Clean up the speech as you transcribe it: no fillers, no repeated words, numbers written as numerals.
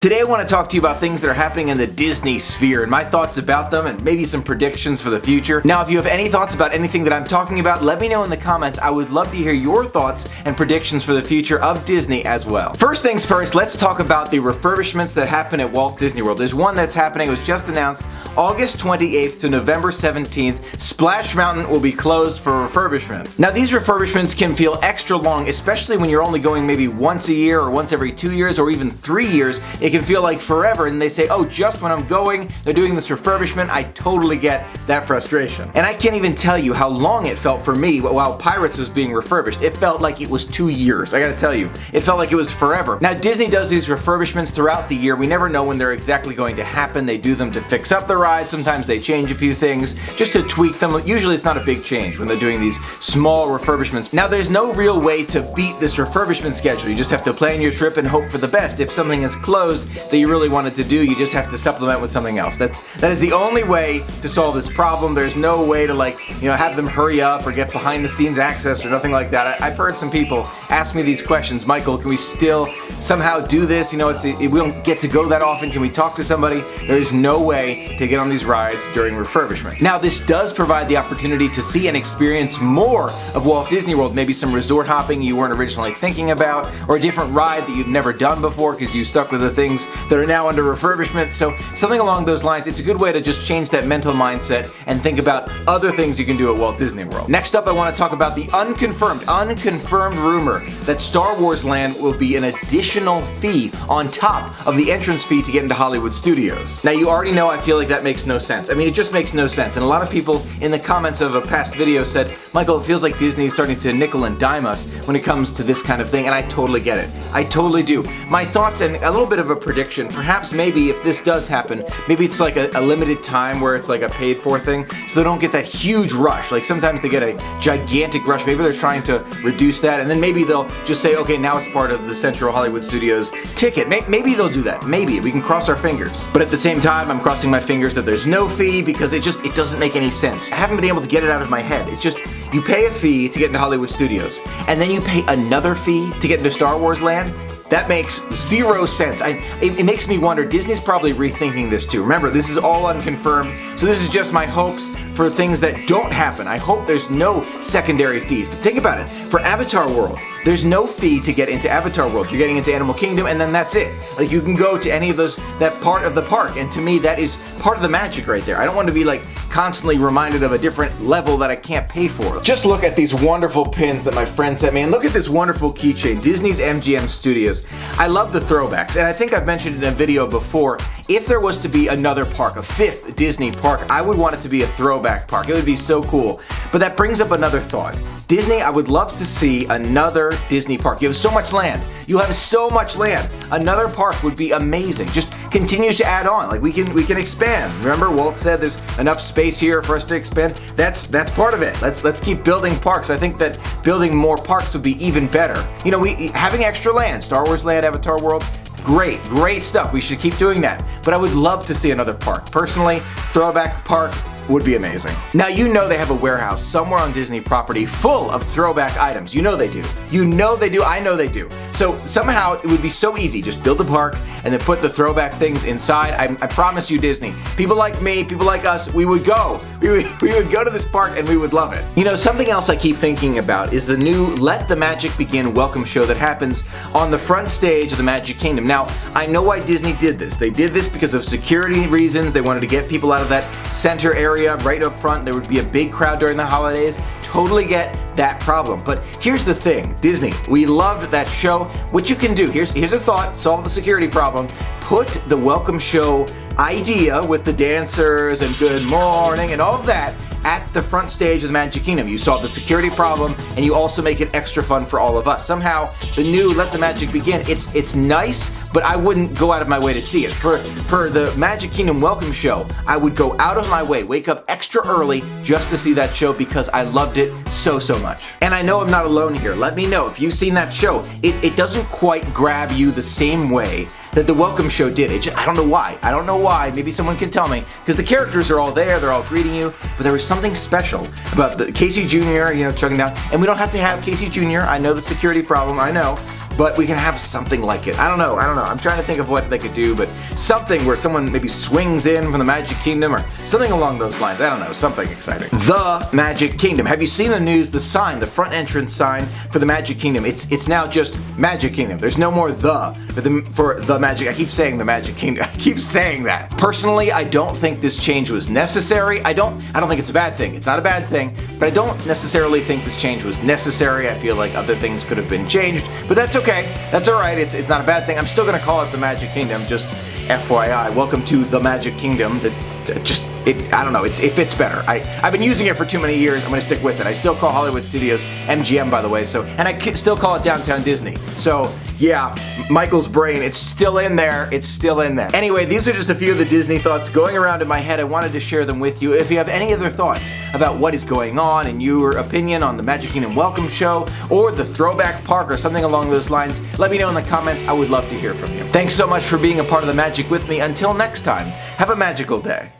Today I want to talk to you about things that are happening in the Disney sphere and my thoughts about them and maybe some predictions for the future. Now, if you have any thoughts about anything that I'm talking about, let me know in the comments. I would love to hear your thoughts and predictions for the future of Disney as well. First things first, let's talk about the refurbishments that happen at Walt Disney World. There's one that's happening. It was just announced August 28th to November 17th. Splash Mountain will be closed for refurbishment. Now, these refurbishments can feel extra long, especially when you're only going maybe once a year or once every 2 years or even 3 years. It can feel like forever, and they say, oh, just when I'm going, they're doing this refurbishment. I totally get that frustration. And I can't even tell you how long it felt for me while Pirates was being refurbished. It felt like it was 2 years. I gotta tell you, it felt like it was forever. Now, Disney does these refurbishments throughout the year. We never know when they're exactly going to happen. They do them to fix up the ride. Sometimes they change a few things just to tweak them. Usually it's not a big change when they're doing these small refurbishments. Now, there's no real way to beat this refurbishment schedule. You just have to plan your trip and hope for the best. If something is closed that you really wanted to do, you just have to supplement with something else. That is the only way to solve this problem. There's no way to have them hurry up or get behind the scenes access or nothing like that. I've heard some people ask me these questions. Michael, can we still somehow do this? We don't get to go that often. Can we talk to somebody? There's no way to get on these rides during refurbishment. Now, this does provide the opportunity to see and experience more of Walt Disney World, maybe some resort hopping you weren't originally thinking about, or a different ride that you've never done before because you stuck with the things that are now under refurbishment. So something along those lines. It's a good way to just change that mental mindset and think about other things you can do at Walt Disney World. Next up, I want to talk about the unconfirmed rumor that Star Wars Land will be an additional fee on top of the entrance fee to get into Hollywood Studios. Now, you already know I feel like that makes no sense. I mean, it just makes no sense. And a lot of people in the comments of a past video said, Michael, it feels like Disney is starting to nickel and dime us when it comes to this kind of thing, and I totally get it. I totally do. My thoughts and a little bit of a prediction, perhaps maybe if this does happen, maybe it's like a limited time where it's like a paid for thing, so they don't get that huge rush. Like sometimes they get a gigantic rush. Maybe they're trying to reduce that, and then maybe they'll just say, okay, now it's part of the Central Hollywood Studios ticket. Maybe they'll do that. Maybe. We can cross our fingers. But at the same time, I'm crossing my fingers that there's no fee because it doesn't make any sense. I haven't been able to get it out of my head. It's just, you pay a fee to get into Hollywood Studios, and then you pay another fee to get into Star Wars Land. That makes zero sense. It makes me wonder, Disney's probably rethinking this too. Remember, this is all unconfirmed, so this is just my hopes for things that don't happen. I hope there's no secondary fee. Think about it. For Avatar World, there's no fee to get into Avatar World. You're getting into Animal Kingdom, and then that's it. Like, you can go to any of those, that part of the park, and to me, that is part of the magic right there. I don't want to be constantly reminded of a different level that I can't pay for. Just look at these wonderful pins that my friend sent me, and look at this wonderful keychain, Disney's MGM Studios. I love the throwbacks, and I think I've mentioned in a video before, if there was to be another park, a fifth Disney park, I would want it to be a throwback park. It would be so cool. But that brings up another thought. Disney, I would love to see another Disney park. You have so much land. You have so much land. Another park would be amazing. Just continues to add on. We can expand. Remember, Walt said there's enough space here for us to expand. That's part of it. Let's keep building parks. I think that building more parks would be even better. Having extra land, Star Wars Land, Avatar World, great stuff. We should keep doing that. But I would love to see another park. Personally, Throwback Park would be amazing. Now, they have a warehouse somewhere on Disney property full of throwback items. You know they do. I know they do. So somehow it would be so easy. Just build the park and then put the throwback things inside. I promise you, Disney, people like me, people like us, we would go. We would go to this park and we would love it. Something else I keep thinking about is the new Let the Magic Begin welcome show that happens on the front stage of the Magic Kingdom. Now, I know why Disney did this. They did this because of security reasons. They wanted to get people out of that center area right up front. There would be a big crowd during the holidays. Totally get that problem. But here's the thing, Disney, we loved that show. What you can do, here's a thought, solve the security problem. Put the welcome show idea with the dancers and good morning and all of that at the front stage of the Magic Kingdom. You solve the security problem, and you also make it extra fun for all of us. Somehow, the new Let the Magic Begin, it's nice, but I wouldn't go out of my way to see it. For the Magic Kingdom welcome show, I would go out of my way, wake up extra early just to see that show because I loved it so much. And I know I'm not alone here. Let me know if you've seen that show. It doesn't quite grab you the same way that the welcome show did. I don't know why. Maybe someone can tell me, because the characters are all there, they're all greeting you, but there was something special about the Casey Jr., chugging down, and we don't have to have Casey Jr. I know the security problem, I know, but we can have something like it. I don't know. I'm trying to think of what they could do, but something where someone maybe swings in from the Magic Kingdom or something along those lines. I don't know, something exciting. The Magic Kingdom. Have you seen the news, the sign, the front entrance sign for the Magic Kingdom? It's now just Magic Kingdom. There's no more for the Magic. I keep saying the Magic Kingdom. I keep saying that. Personally, I don't think this change was necessary. I don't think it's a bad thing. It's not a bad thing, but I don't necessarily think this change was necessary. I feel like other things could have been changed, but that's okay. That's all right. It's not a bad thing. I'm still gonna call it the Magic Kingdom. Just FYI. Welcome to the Magic Kingdom. I don't know, it fits better. I've been using it for too many years. I'm gonna stick with it. I still call Hollywood Studios MGM, by the way, and I still call it Downtown Disney. So yeah, Michael's brain, it's still in there. It's still in there. Anyway, these are just a few of the Disney thoughts going around in my head. I wanted to share them with you. If you have any other thoughts about what is going on and your opinion on the Magic Kingdom Welcome Show or the Throwback Park or something along those lines, let me know in the comments. I would love to hear from you. Thanks so much for being a part of the magic with me. Until next time, have a magical day.